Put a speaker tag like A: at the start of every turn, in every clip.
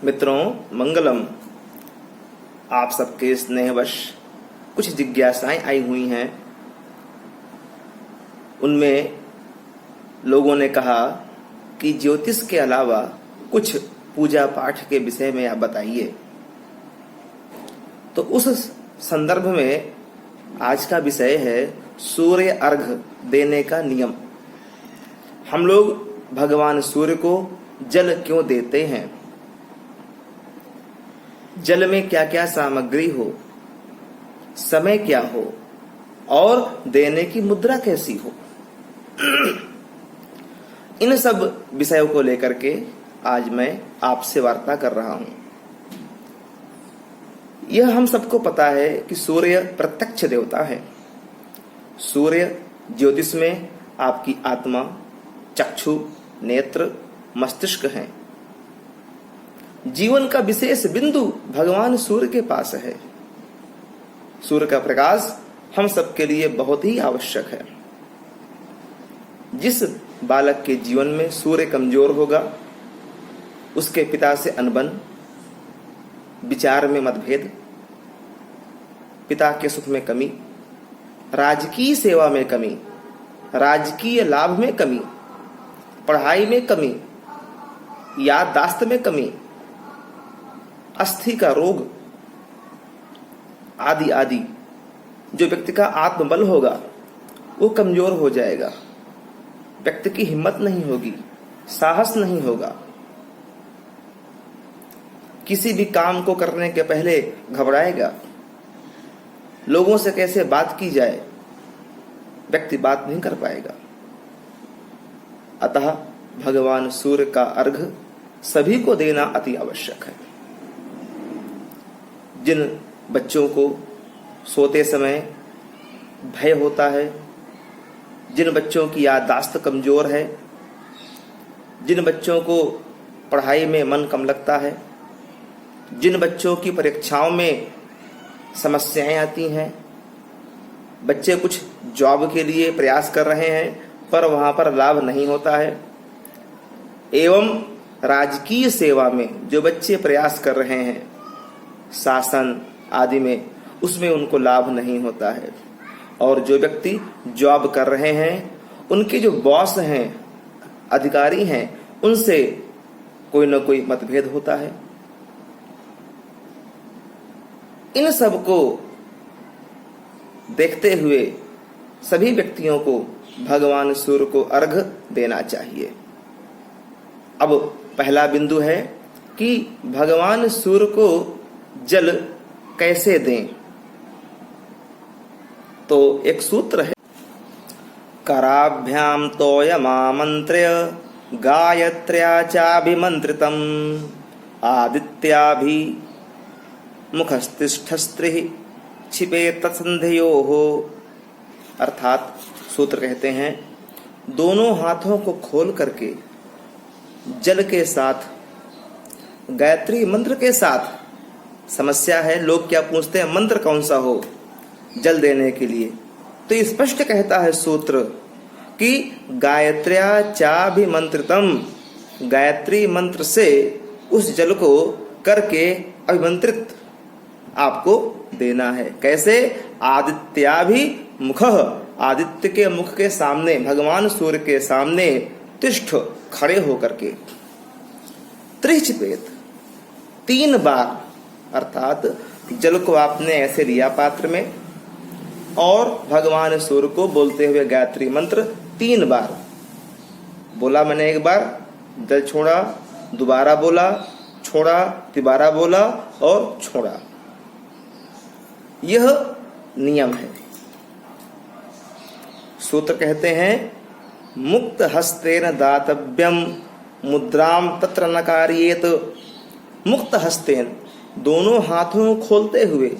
A: मित्रों, मंगलम। आप सबके स्नेहवश कुछ जिज्ञासाएं आई हुई हैं। उनमें लोगों ने कहा कि ज्योतिष के अलावा कुछ पूजा पाठ के विषय में आप बताइए। तो उस संदर्भ में आज का विषय है सूर्य अर्घ देने का नियम। हम लोग भगवान सूर्य को जल क्यों देते हैं, जल में क्या क्या सामग्री हो, समय क्या हो और देने की मुद्रा कैसी हो, इन सब विषयों को लेकर के आज मैं आपसे वार्ता कर रहा हूं। यह हम सबको पता है कि सूर्य प्रत्यक्ष देवता है। सूर्य ज्योतिष में आपकी आत्मा, चक्षु, नेत्र, मस्तिष्क हैं। जीवन का विशेष बिंदु भगवान सूर्य के पास है। सूर्य का प्रकाश हम सबके लिए बहुत ही आवश्यक है। जिस बालक के जीवन में सूर्य कमजोर होगा, उसके पिता से अनबन, विचार में मतभेद, पिता के सुख में कमी, राजकीय सेवा में कमी, राजकीय लाभ में कमी, पढ़ाई में कमी, याददाश्त में कमी, अस्थि का रोग आदि आदि, जो व्यक्ति का आत्मबल होगा वो कमजोर हो जाएगा। व्यक्ति की हिम्मत नहीं होगी, साहस नहीं होगा। किसी भी काम को करने के पहले घबराएगा। लोगों से कैसे बात की जाए, व्यक्ति बात नहीं कर पाएगा। अतः भगवान सूर्य का अर्घ सभी को देना अति आवश्यक है। जिन बच्चों को सोते समय भय होता है, जिन बच्चों की याददाश्त कमजोर है, जिन बच्चों को पढ़ाई में मन कम लगता है, जिन बच्चों की परीक्षाओं में समस्याएं आती हैं, बच्चे कुछ जॉब के लिए प्रयास कर रहे हैं पर वहां पर लाभ नहीं होता है, एवं राजकीय सेवा में जो बच्चे प्रयास कर रहे हैं, शासन आदि में, उसमें उनको लाभ नहीं होता है, और जो व्यक्ति जॉब कर रहे हैं, उनके जो बॉस हैं, अधिकारी हैं, उनसे कोई न कोई मतभेद होता है। इन सब को देखते हुए सभी व्यक्तियों को भगवान सूर्य को अर्घ देना चाहिए। अब पहला बिंदु है कि भगवान सूर्य को जल कैसे दें। तो एक सूत्र है, कराभ्याम तोयमामंत्र्य गायत्र्या चाभिमंत्रितम आदित्याभि मुखस्तिष्ठस्त्रिः छिपे तत्संध्योः। अर्थात सूत्र कहते हैं, दोनों हाथों को खोल करके जल के साथ, गायत्री मंत्र के साथ, समस्या है लोग क्या पूछते हैं मंत्र कौन सा हो जल देने के लिए, तो स्पष्ट कहता है सूत्र कि गायत्र्या चाभिमंत्रितम, गायत्री मंत्र से उस जल को करके अभिमंत्रित आपको देना है। कैसे? आदित्याभि मुखः, आदित्य के मुख के सामने, भगवान सूर्य के सामने तिष्ठ, खड़े होकर के, त्रिछिपेत, 3 बार, अर्थात जल को आपने ऐसे लिया पात्र में और भगवान सूर्य को बोलते हुए गायत्री मंत्र 3 बार बोला। मैंने एक बार जल छोड़ा, दोबारा बोला, छोड़ा, तिबारा बोला और छोड़ा। यह नियम है। सूत्र कहते हैं, मुक्त हस्तेन दातव्यम मुद्राम तत्र न कार्येत। मुक्त हस्तेन, दोनों हाथों को खोलते हुए,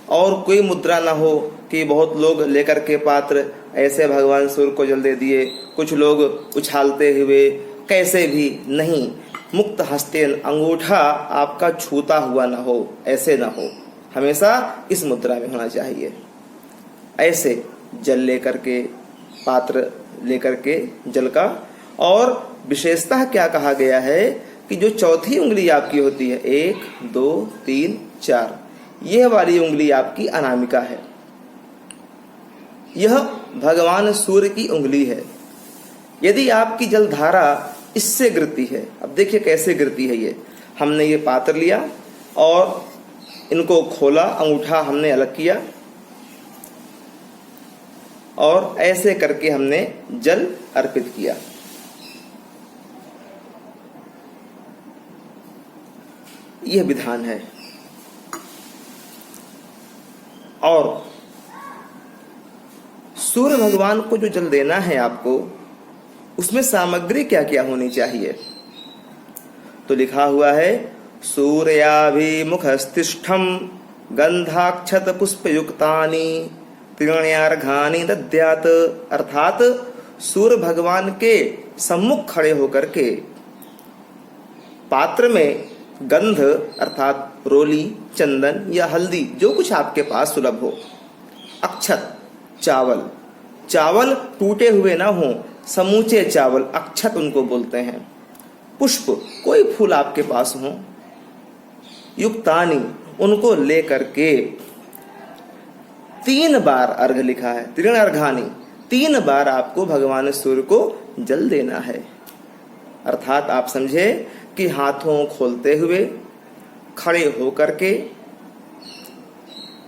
A: और कोई मुद्रा ना हो कि बहुत लोग लेकर के पात्र ऐसे भगवान सूर्य को जल दे दिए, कुछ लोग उछालते हुए, कैसे भी नहीं। मुक्त हस्तेन, अंगूठा आपका छूता हुआ ना हो, ऐसे ना हो, हमेशा इस मुद्रा में होना चाहिए। ऐसे जल लेकर के, पात्र लेकर के जल का। और विशेषतः क्या कहा गया है कि जो चौथी उंगली आपकी होती है, 1 2 3 4, यह वाली उंगली आपकी अनामिका है। यह भगवान सूर्य की उंगली है। यदि आपकी जलधारा इससे गिरती है, अब देखिए कैसे गिरती है। ये हमने ये पात्र लिया और इनको खोला, अंगूठा हमने अलग किया और ऐसे करके हमने जल अर्पित किया। यह विधान है। और सूर्य भगवान को जो जल देना है आपको, उसमें सामग्री क्या क्या होनी चाहिए? तो लिखा हुआ है, सूर्याभिमुखस्तिष्ठम गंधाक्षत पुष्पयुक्तानि त्रीण्यार्घानि दद्यात्। अर्थात सूर्य भगवान के सम्मुख खड़े होकर के पात्र में गंध अर्थात रोली, चंदन या हल्दी, जो कुछ आपके पास सुलभ हो, अक्षत चावल, चावल टूटे हुए ना हो, समूचे चावल अक्षत उनको बोलते हैं, पुष्प कोई फूल आपके पास हो, युक्तानि उनको लेकर के 3 बार अर्घ लिखा है, 3 अर्घानी, 3 बार आपको भगवान सूर्य को जल देना है। अर्थात आप समझे कि हाथों खोलते हुए, खड़े होकर के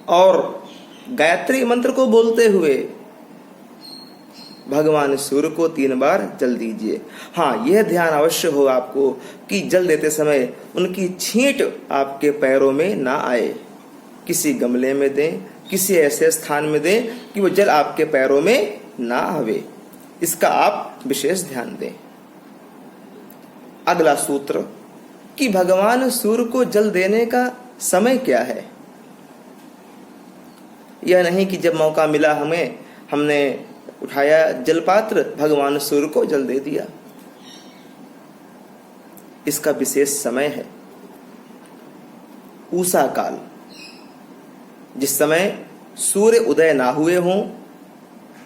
A: और गायत्री मंत्र को बोलते हुए भगवान सूर्य को 3 बार जल दीजिए। हाँ, यह ध्यान अवश्य हो आपको कि जल देते समय उनकी छींट आपके पैरों में ना आए। किसी गमले में दें, किसी ऐसे स्थान में दें कि वो जल आपके पैरों में ना आवे। इसका आप विशेष ध्यान दें। अगला सूत्र कि भगवान सूर्य को जल देने का समय क्या है। यह नहीं कि जब मौका मिला हमने उठाया जलपात्र, भगवान सूर्य को जल दे दिया। इसका विशेष समय है उषा काल, जिस समय सूर्य उदय ना हुए हों,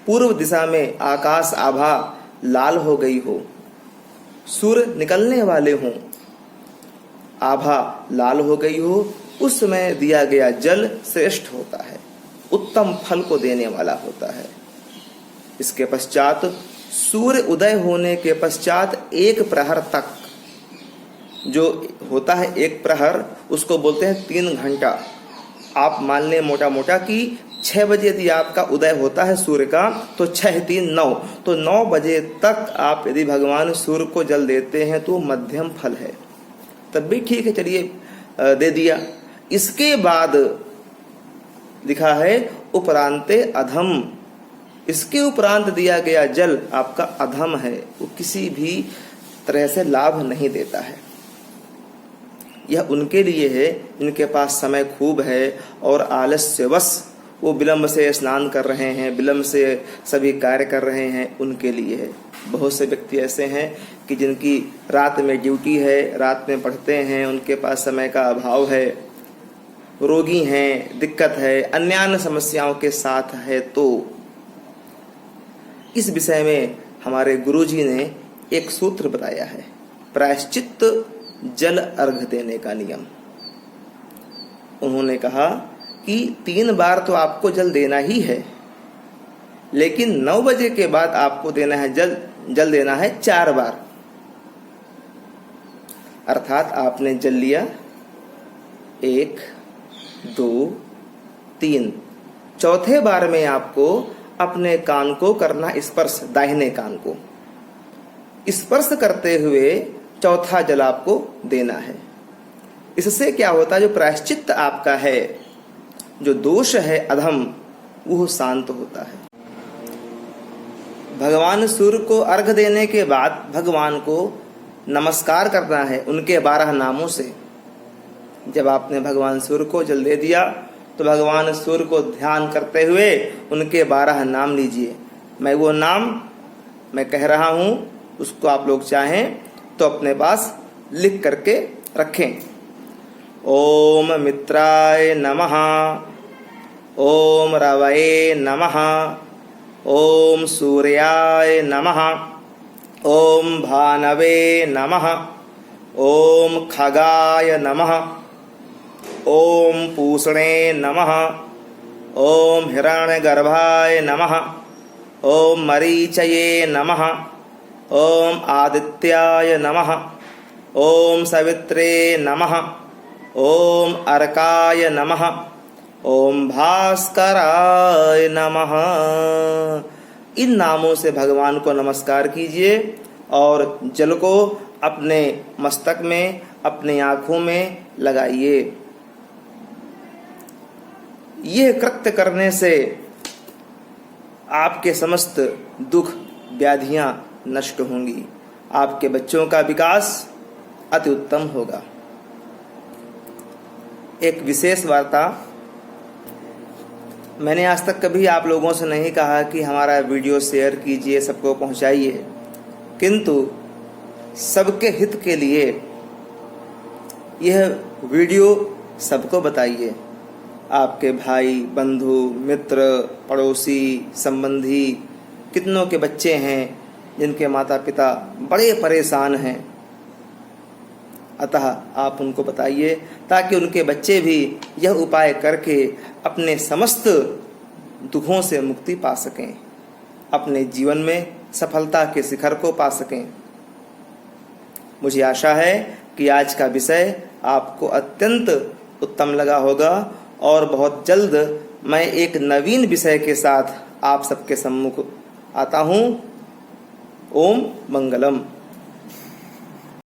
A: पूर्व दिशा में आकाश आभा लाल हो गई हो, सूर्य निकलने वाले हों, आभा लाल हो गई हो, उस समय दिया गया जल श्रेष्ठ होता है, उत्तम फल को देने वाला होता है। इसके पश्चात सूर्य उदय होने के पश्चात 1 प्रहर तक जो होता है, 1 प्रहर उसको बोलते हैं 3 घंटा। आप मान लें मोटा मोटा कि 6 बजे यदि आपका उदय होता है सूर्य का, तो 6 3 9, तो 9 बजे तक आप यदि भगवान सूर्य को जल देते हैं तो मध्यम फल है, तब भी ठीक है, चलिए दे दिया। इसके बाद लिखा है उपरांते अधम, इसके उपरांत दिया गया जल आपका अधम है, वो किसी भी तरह से लाभ नहीं देता है। यह उनके लिए है जिनके पास समय खूब है और आलस्यवश वो विलंब से स्नान कर रहे हैं, विलंब से सभी कार्य कर रहे हैं, उनके लिए है। बहुत से व्यक्ति ऐसे हैं कि जिनकी रात में ड्यूटी है, रात में पढ़ते हैं, उनके पास समय का अभाव है, रोगी हैं, दिक्कत है, अन्य समस्याओं के साथ है। तो इस विषय में हमारे गुरुजी ने एक सूत्र बताया है, प्रायश्चित जल अर्घ देने का नियम। उन्होंने कहा कि 3 बार तो आपको जल देना ही है, लेकिन 9 बजे के बाद आपको देना है जल देना है 4 बार। अर्थात आपने जल लिया 1 2 3, चौथे बार में आपको अपने कान को करना स्पर्श, दाहिने कान को स्पर्श करते हुए चौथा जल आपको देना है। इससे क्या होता है, जो प्रायश्चित आपका है, जो दोष है अधम, वो शांत होता है। भगवान सूर्य को अर्घ देने के बाद भगवान को नमस्कार करना है उनके 12 नामों से। जब आपने भगवान सूर्य को जल दे दिया तो भगवान सूर्य को ध्यान करते हुए उनके 12 नाम लीजिए। मैं वो नाम मैं कह रहा हूं, उसको आप लोग चाहें तो अपने पास लिख करके रखें। ओम मित्राय नमः, ओम रवये नमः, ओम सूर्याय नमः, ओम भानवे नमः, ओम खगाय नमः, ओम पूषणे नमः, ओम हिरण्यगर्भाय नमः, ओम मरीचये नमः, ओम आदित्याय नमः, ओम सवित्रे नमः, ओम अर्काय नमः, ओम भास्कराय नमः। इन नामों से भगवान को नमस्कार कीजिए और जल को अपने मस्तक में, अपनी आँखों में लगाइए। यह कृत्य करने से आपके समस्त दुख व्याधियां नष्ट होंगी, आपके बच्चों का विकास अति उत्तम होगा। एक विशेष वार्ता, मैंने आज तक कभी आप लोगों से नहीं कहा कि हमारा वीडियो शेयर कीजिए, सबको पहुंचाइए, किंतु सबके हित के लिए यह वीडियो सबको बताइए। आपके भाई, बंधु, मित्र, पड़ोसी, संबंधी, कितनों के बच्चे हैं जिनके माता पिता बड़े परेशान हैं, अतः आप उनको बताइए ताकि उनके बच्चे भी यह उपाय करके अपने समस्त दुखों से मुक्ति पा सकें, अपने जीवन में सफलता के शिखर को पा सकें। मुझे आशा है कि आज का विषय आपको अत्यंत उत्तम लगा होगा और बहुत जल्द मैं एक नवीन विषय के साथ आप सबके सम्मुख आता हूँ। ओम मंगलम।